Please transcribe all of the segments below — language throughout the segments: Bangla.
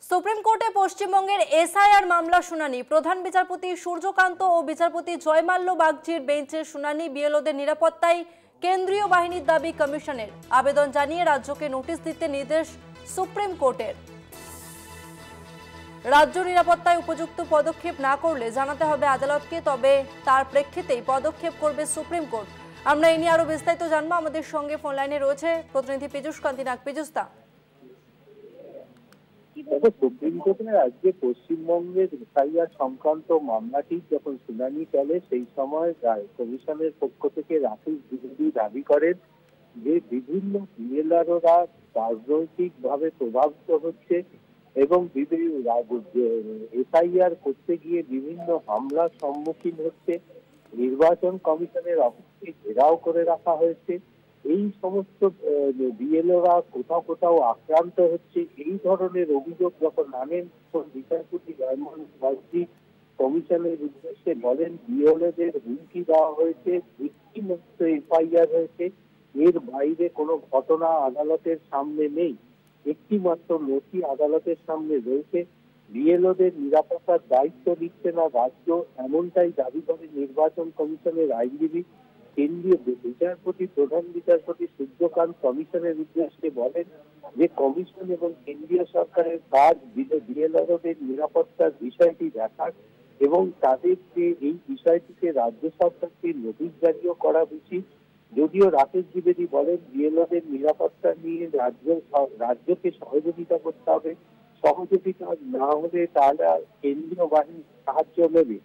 সুপ্রিম কোর্টে পশ্চিমবঙ্গের এসআইআর মামলা শুনানি। প্রধান বিচারপতি সূর্যকান্ত ও বিচারপতি জয়মাল্য বাগচির বেঞ্চের শুনানি। বিএলওদের নিরাপত্তায় কেন্দ্রীয় বাহিনীর দাবি কমিশনের। আবেদন জানিয়ে রাজ্যকে নোটিশ দিতে নির্দেশ সুপ্রিম কোর্টের। রাজ্য নিরাপত্তায় উপযুক্ত পদক্ষেপ না করলে জানাতে হবে আদালতকে, তবে তার প্রেক্ষিতেই পদক্ষেপ করবে সুপ্রিম কোর্ট। আমরা এই নিয়ে আরো বিস্তারিত জানবো। আমাদের সঙ্গে ফোন লাইনে রয়েছে প্রতিনিধি পীযূষ কান্তি নাগ। পীযূষদা, দেখো, সুপ্রিম কোর্টের আজকে পশ্চিমবঙ্গের এসআইআর সংক্রান্ত মামলাটি যখন শুনানি চলে সেই সময় কমিশনের পক্ষ থেকে রাকেশ দ্বিবেদী দাবি করেন যে বিভিন্ন বিএলআরওরা রাজনৈতিকভাবে প্রভাবিত হচ্ছে এবং এসআইআর করতে গিয়ে বিভিন্ন হামলার সম্মুখীন হচ্ছে। নির্বাচন কমিশনের অফিসকে ঘেরাও করে রাখা হয়েছে। এই সমস্ত বিএলওরা কোথাও কোথাও আক্রান্ত হচ্ছে, এই ধরনের অভিযোগ যখন আনেন বিচারপতি জয়মাল্য বাগচি কমিশনের উদ্দেশ্যে বলেন বিএলওদের হুমকি দেওয়া হয়েছে, ভিত্তিমুক্ত এফআইআর হয়েছে, এর বাইরে কোনো ঘটনা আদালতের সামনে নেই, একটি মাত্র নথি আদালতের সামনে রয়েছে। বিএলওদের নিরাপত্তার দায়িত্ব নিচ্ছে না রাজ্য, এমনটাই দাবি করে নির্বাচন কমিশনের আইনজীবী। কেন্দ্রীয় প্রধান বিচারপতি সূর্যকান্ত কমিশনের উদ্দেশ্যে বলেন যে কমিশন এবং কেন্দ্রীয় সরকারের কাজ বিএলআরওদের নিরাপত্তার বিষয়টি দেখার এবং তাদেরকে এই বিষয়টিতে রাজ্য সরকারকে নোটিশ জারিও করা উচিত। যদিও রাকেশ দ্বিবেদী বলেন বিএলওদের নিরাপত্তা নিয়ে রাজ্যকে সহযোগিতা করতে হবে, সহযোগিতা না হলে তাহলে কেন্দ্রীয় বাহিনী সাহায্য নেবে।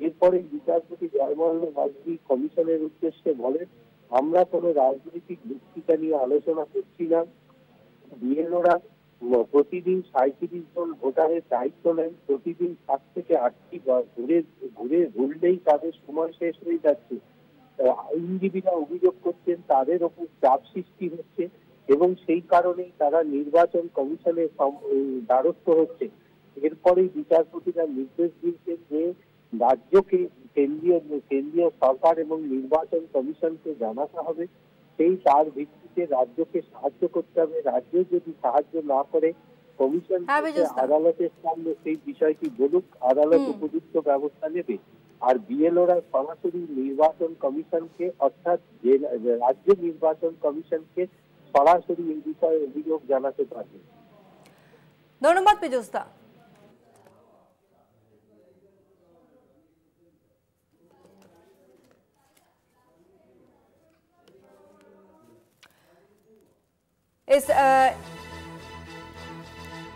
এরপরে বিচারপতি জয়মাল্য বাগচি কমিশনের উদ্দেশ্যে বলেন, আমরা কোনো রাজনৈতিক বক্তৃতা নিয়ে আলোচনা করছি না। বিএলওরা প্রতিদিন 37 জন ভোটারের দায়িত্ব নেন, প্রতিদিন 7 থেকে 8টি ঘুরলেই তাদের সময় শেষ হয়ে যাচ্ছে। আইনজীবীরা অভিযোগ করছেন তাদের ওপর চাপ সৃষ্টি হচ্ছে এবং সেই কারণেই তারা নির্বাচন কমিশনের দ্বারস্থ হচ্ছে। এরপরেই বিচারপতিরা নির্দেশ দিয়েছেন যে রাজ্যকে কেন্দ্রীয় সরকার এবং নির্বাচন কমিশনকে জানাতে হবে, তার ভিত্তিতে রাজ্যকে সাহায্য করতে হবে। রাজ্য যদি সাহায্য না করে কমিশন আদালতের সামনে সেই বিষয়টি বলুক, আদালত উপযুক্ত ব্যবস্থা নেবে। আর বিএলওরা সরাসরি নির্বাচন কমিশনকে অর্থাৎ রাজ্য নির্বাচন কমিশনকে সরাসরি এই বিষয়ে অভিযোগ জানাতে পারবে। ধন্যবাদ পীযূষদা।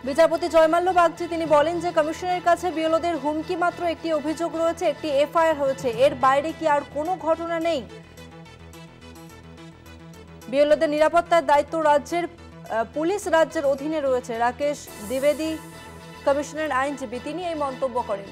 বিচারপতি জয়মাল্য বাগচি তিনি বলেন যে কমিশনের কাছে বিএলওদের হুমকি মাত্র একটি অভিযোগ রয়েছে, একটি এফআইআর হয়েছে, এর বাইরে কি আর কোনো ঘটনা নেই। বিএলওদের নিরাপত্তার দায়িত্ব পুলিশ রাজ্যের অধীনে রয়েছে। রাকেশ দ্বিবেদী কমিশনের আইনজীবী তিনি এই মন্তব্য করেন।